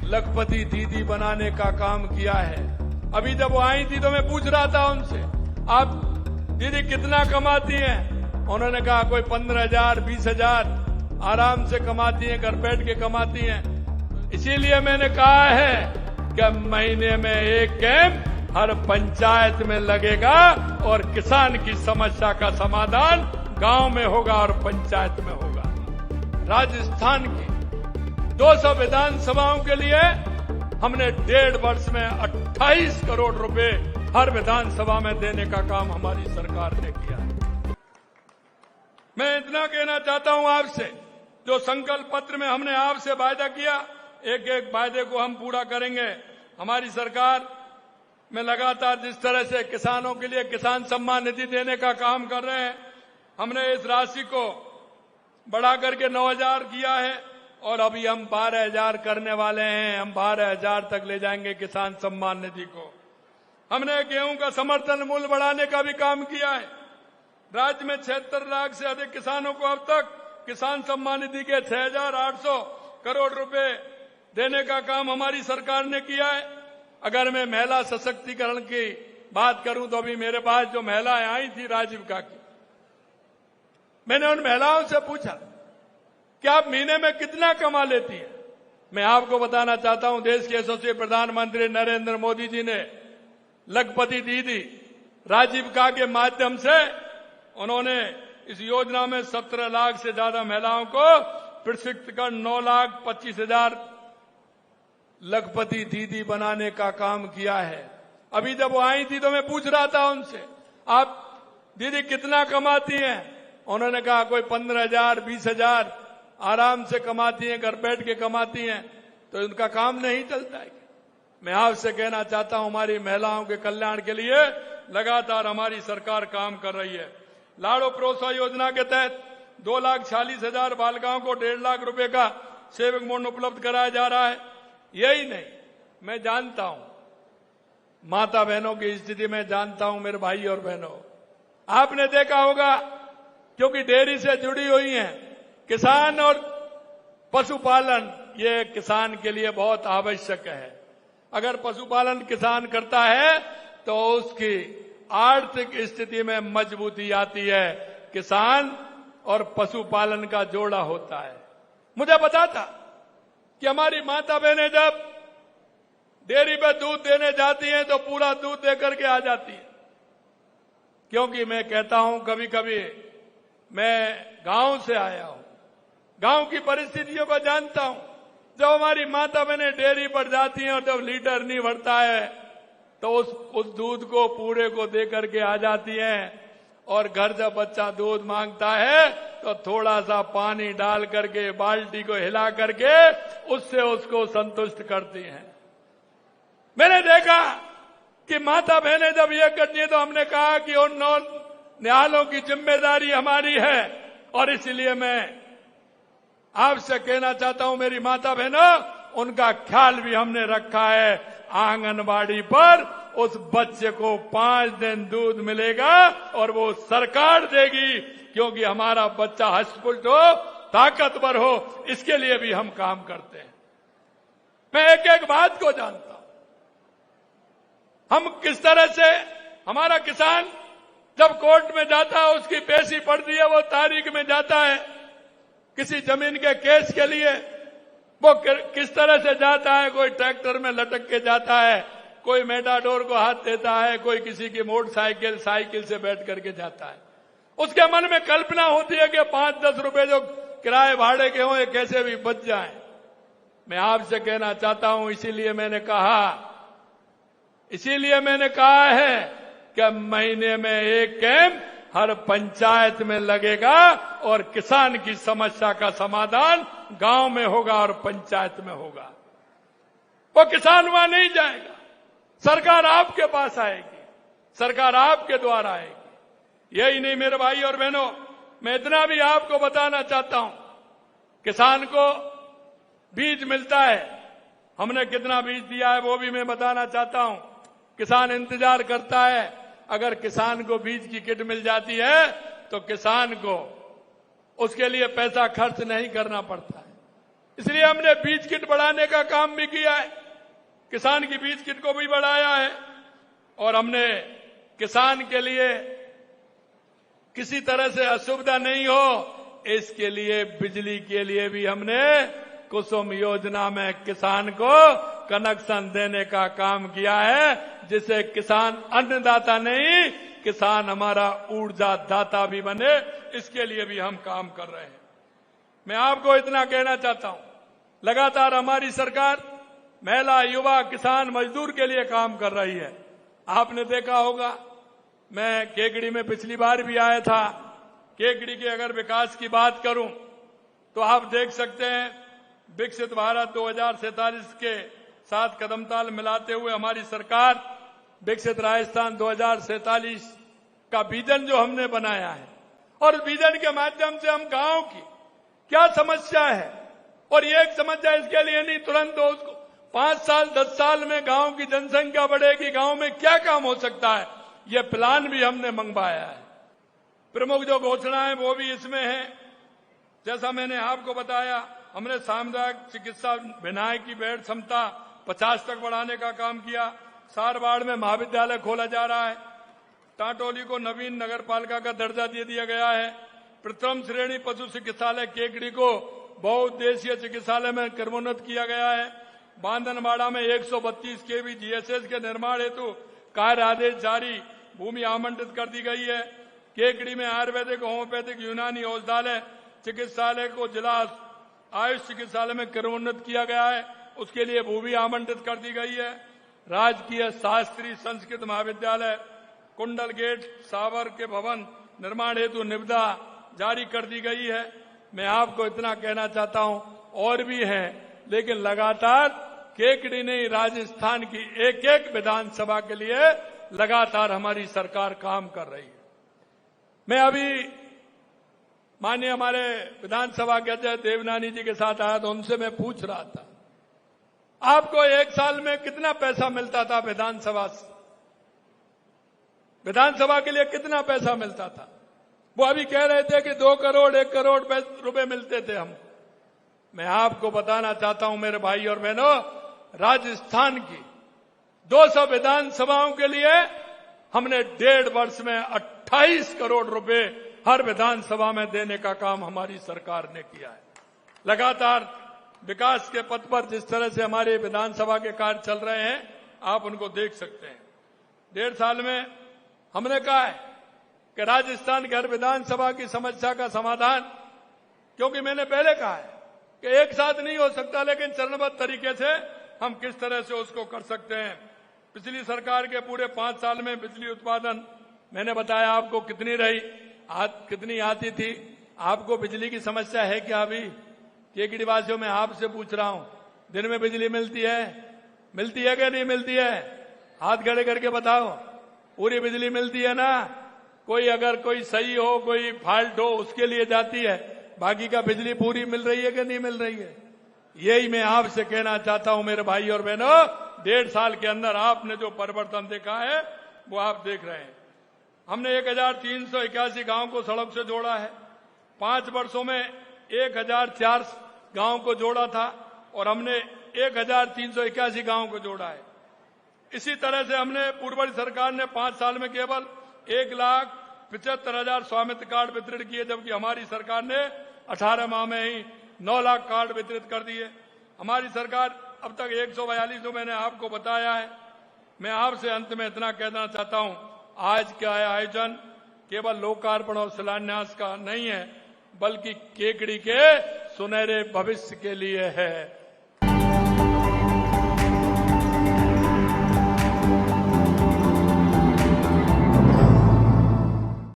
लखपति दीदी बनाने का काम किया है। अभी जब वो आई थी तो मैं पूछ रहा था उनसे, आप दीदी कितना कमाती हैं? उन्होंने कहा कोई 15,000 20,000 आराम से कमाती हैं, घर बैठ के कमाती हैं। इसीलिए मैंने कहा है कि महीने में एक कैंप हर पंचायत में लगेगा और किसान की समस्या का समाधान गांव में होगा और पंचायत में होगा। राजस्थान की 200 विधानसभाओं के लिए हमने 1.5 वर्ष में 28 करोड़ रुपए हर विधानसभा में देने का काम हमारी सरकार ने किया। मैं इतना कहना चाहता हूं आपसे, जो संकल्प पत्र में हमने आपसे वायदा किया, एक एक वायदे को हम पूरा करेंगे। हमारी सरकार में लगातार जिस तरह से किसानों के लिए किसान सम्मान निधि देने का काम कर रहे हैं, हमने इस राशि को बढ़ा करके 9,000 किया है और अभी हम 12,000 करने वाले हैं। हम 12,000 तक ले जाएंगे किसान सम्मान निधि को। हमने गेहूं का समर्थन मूल्य बढ़ाने का भी काम किया है। राज्य में 76 लाख से अधिक किसानों को अब तक किसान सम्मान निधि के 6,800 करोड़ रुपए देने का काम हमारी सरकार ने किया है। अगर मैं महिला सशक्तिकरण की बात करूं तो अभी मेरे पास जो महिलाएं आई थी राजीविका की, मैंने उन महिलाओं से पूछा कि आप महीने में कितना कमा लेती हैं? मैं आपको बताना चाहता हूं, देश के यशस्वी प्रधानमंत्री नरेंद्र मोदी जी ने लखपति दीदी राजीविका के माध्यम से उन्होंने इस योजना में 17 लाख से ज्यादा महिलाओं को प्रशिक्षित कर 9,25,000 लखपति दीदी बनाने का काम किया है। अभी जब वो आई थी तो मैं पूछ रहा था उनसे, आप दीदी कितना कमाती हैं? उन्होंने कहा कोई 15,000 20,000 आराम से कमाती हैं, घर बैठ के कमाती हैं, तो उनका काम नहीं चलता है। मैं आपसे कहना चाहता हूं, हमारी महिलाओं के कल्याण के लिए लगातार हमारी सरकार काम कर रही है। लाड़ो प्रोत्साहन योजना के तहत 2,46,000 बालिकाओं को 1.5 लाख रुपए का सेविंग बोनस उपलब्ध कराया जा रहा है। यही नहीं, मैं जानता हूं माता बहनों की स्थिति में, जानता हूं मेरे भाई और बहनों, आपने देखा होगा क्योंकि डेयरी से जुड़ी हुई हैं, किसान और पशुपालन ये किसान के लिए बहुत आवश्यक है। अगर पशुपालन किसान करता है तो उसकी आर्थिक स्थिति में मजबूती आती है। किसान और पशुपालन का जोड़ा होता है। मुझे पता था कि हमारी माता बहनें जब डेयरी पे दूध देने जाती हैं तो पूरा दूध देकर के आ जाती है। क्योंकि मैं कहता हूं, कभी कभी मैं गांव से आया हूं, गांव की परिस्थितियों को जानता हूं। जब हमारी माता बहनें डेयरी पर जाती हैं और जब लीटर नहीं बढ़ता है तो उस दूध को पूरे को दे करके आ जाती हैं। और घर जब बच्चा दूध मांगता है तो थोड़ा सा पानी डाल करके बाल्टी को हिला करके उससे उसको संतुष्ट करती हैं। मैंने देखा कि माता बहनें जब ये करती है तो हमने कहा कि उन न्यायालयों की जिम्मेदारी हमारी है। और इसलिए मैं आपसे कहना चाहता हूं, मेरी माता बहनों, उनका ख्याल भी हमने रखा है। आंगनबाड़ी पर उस बच्चे को 5 दिन दूध मिलेगा और वो सरकार देगी, क्योंकि हमारा बच्चा हष्ट-पुष्ट हो, ताकतवर हो, इसके लिए भी हम काम करते हैं। मैं एक एक बात को जानता हूं। हम किस तरह से, हमारा किसान जब कोर्ट में जाता है, उसकी पेशी पड़ती है, वो तारीख में जाता है किसी जमीन के केस के लिए, वो किस तरह से जाता है। कोई ट्रैक्टर में लटक के जाता है, कोई मेटाडोर को हाथ देता है, कोई किसी की मोटरसाइकिल साइकिल से बैठ करके जाता है। उसके मन में कल्पना होती है कि 5-10 रुपए जो किराए भाड़े के हों, ये कैसे भी बच जाएं। मैं आपसे कहना चाहता हूं, इसीलिए मैंने कहा है कि महीने में एक कैंप हर पंचायत में लगेगा और किसान की समस्या का समाधान गांव में होगा और पंचायत में होगा। वो किसान वहां नहीं जाएगा, सरकार आपके पास आएगी, सरकार आपके द्वारा आएगी। यही नहीं मेरे भाई और बहनों, मैं इतना भी आपको बताना चाहता हूं, किसान को बीज मिलता है, हमने कितना बीज दिया है वो भी मैं बताना चाहता हूं। किसान इंतजार करता है। अगर किसान को बीज की किट मिल जाती है तो किसान को उसके लिए पैसा खर्च नहीं करना पड़ता है। इसलिए हमने बीज किट बढ़ाने का काम भी किया है, किसान की बीज किट को भी बढ़ाया है। और हमने किसान के लिए किसी तरह से असुविधा नहीं हो, इसके लिए बिजली के लिए भी हमने कुसुम योजना में किसान को कनेक्शन देने का काम किया है, जिससे किसान अन्नदाता नहीं, किसान हमारा ऊर्जा दाता भी बने। इसके लिए भी हम काम कर रहे हैं। मैं आपको इतना कहना चाहता हूं, लगातार हमारी सरकार महिला, युवा, किसान, मजदूर के लिए काम कर रही है। आपने देखा होगा, मैं केकड़ी में पिछली बार भी आया था। केकड़ी के अगर विकास की बात करूं तो आप देख सकते हैं, विकसित भारत 2047 के साथ कदमताल मिलाते हुए हमारी सरकार विकसित राजस्थान 2047 का विजन जो हमने बनाया है, और विजन के माध्यम से हम गांव की क्या समस्या है, और ये एक समस्या इसके लिए नहीं, तुरंत उसको 5 साल 10 साल में गांव की जनसंख्या बढ़ेगी, गांव में क्या काम हो सकता है, ये प्लान भी हमने मंगवाया है। प्रमुख जो घोषणा है वो भी इसमें है। जैसा मैंने आपको बताया, हमने सामुदायिक चिकित्सा विनाय की बेड क्षमता 50 तक बढ़ाने का काम किया। सारवाड़ में महाविद्यालय खोला जा रहा है। टाटोली को नवीन नगर पालिका का दर्जा दे दिया गया है। प्रथम श्रेणी पशु चिकित्सालय केकड़ी को बहुउद्देशीय चिकित्सालय में क्रमोन्नत किया गया है। बांधनवाड़ा में 132 केवी जीएसएस के निर्माण हेतु कार्य आदेश जारी, भूमि आवंटित कर दी गई है। केकड़ी में आयुर्वेदिक, होम्योपैथिक, यूनानी औषधालय चिकित्सालय को जिला आयुष चिकित्सालय में क्रमोन्नत किया गया है, उसके लिए भूमि आवंटित कर दी गई है। राजकीय शास्त्रीय संस्कृत महाविद्यालय कुंडल गेट सावर के भवन निर्माण हेतु निविदा जारी कर दी गई है। मैं आपको इतना कहना चाहता हूं, और भी है, लेकिन लगातार केकड़ी नहीं, राजस्थान की एक एक विधानसभा के लिए लगातार हमारी सरकार काम कर रही है। मैं अभी माननीय हमारे विधानसभा के अध्यक्ष देवनानी जी के साथ आया तो उनसे मैं पूछ रहा था, आपको एक साल में कितना पैसा मिलता था विधानसभा से, विधानसभा के लिए कितना पैसा मिलता था? वो अभी कह रहे थे कि 2 करोड़ 1 करोड़ रुपए मिलते थे हम। मैं आपको बताना चाहता हूं मेरे भाई और बहनों, राजस्थान की 200 विधानसभाओं के लिए हमने 1.5 वर्ष में 28 करोड़ रुपए हर विधानसभा में देने का काम हमारी सरकार ने किया है। लगातार विकास के पथ पर जिस तरह से हमारे विधानसभा के कार्य चल रहे हैं, आप उनको देख सकते हैं। 1.5 साल में हमने कहा है कि राजस्थान की हर विधानसभा की समस्या का समाधान, क्योंकि मैंने पहले कहा है कि एक साथ नहीं हो सकता, लेकिन चरणबद्ध तरीके से हम किस तरह से उसको कर सकते हैं। पिछली सरकार के पूरे 5 साल में बिजली उत्पादन मैंने बताया आपको कितनी रही, कितनी आती थी। आपको बिजली की समस्या है क्या? अभी केकड़ी वासियों में आपसे पूछ रहा हूं, दिन में बिजली मिलती है क्या नहीं मिलती है? हाथ खड़े करके बताओ। पूरी बिजली मिलती है ना? कोई अगर कोई सही हो, कोई फॉल्ट हो, उसके लिए जाती है, बाकी का बिजली पूरी मिल रही है कि नहीं मिल रही है? यही मैं आपसे कहना चाहता हूं मेरे भाई और बहनों, 1.5 साल के अंदर आपने जो परिवर्तन देखा है वो आप देख रहे हैं। हमने 1381 गांव को सड़क से जोड़ा है। 5 वर्षों में 1004 गांव को जोड़ा था और हमने 1381 गांव को जोड़ा है। इसी तरह से हमने पूर्व सरकार ने 5 साल में केवल 1,75,000 स्वामित्व कार्ड वितरित किए, जबकि हमारी सरकार ने 18 माह में ही 9 लाख कार्ड वितरित कर दिए। हमारी सरकार अब तक 142 जो मैंने आपको बताया है। मैं आपसे अंत में इतना कहना चाहता हूं, आज का आयोजन केवल लोकार्पण और शिलान्यास का नहीं है, बल्कि केकड़ी के सुनहरे भविष्य के लिए है।